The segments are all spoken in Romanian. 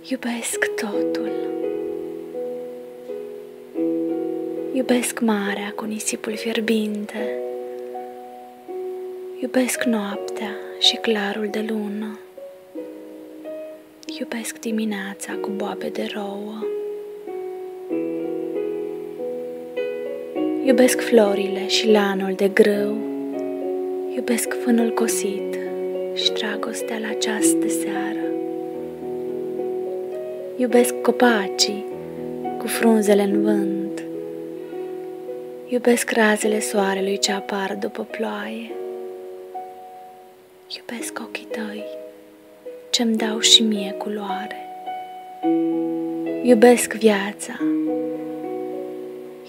Iubesc totul. Iubesc marea cu nisipul fierbinte. Iubesc noaptea și clarul de lună. Iubesc dimineața cu boabe de rouă. Iubesc florile și lanul de grâu. Iubesc fânul cosit și dragostea la ceas de seară. Iubesc copacii cu frunzele în vânt. Iubesc razele soarelui ce apar după ploaie. Iubesc ochii tăi ce-mi dau și mie culoare. Iubesc viața.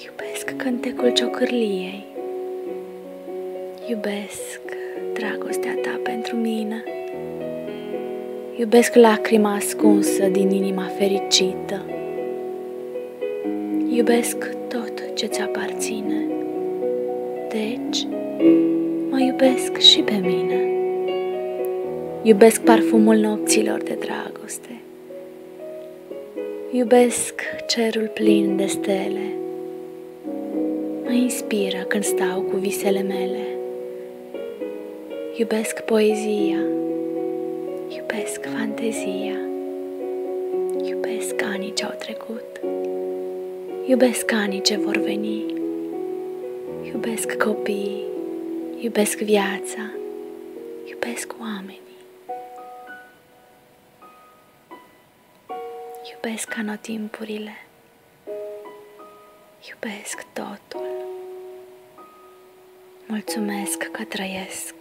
Iubesc cântecul ciocârliei. Iubesc dragostea ta pentru mine. Iubesc lacrima ascunsă din inima fericită. Iubesc tot ce ți aparține. Deci, mă iubesc și pe mine. Iubesc parfumul nopților de dragoste. Iubesc cerul plin de stele. Mă inspiră când stau cu visele mele. Iubesc poezia. Iubesc fantezia. Iubesc anii ce au trecut. Iubesc anii ce vor veni. Iubesc copiii. Iubesc viața. Iubesc oamenii. Iubesc anotimpurile. Iubesc totul. Mulțumesc că trăiesc.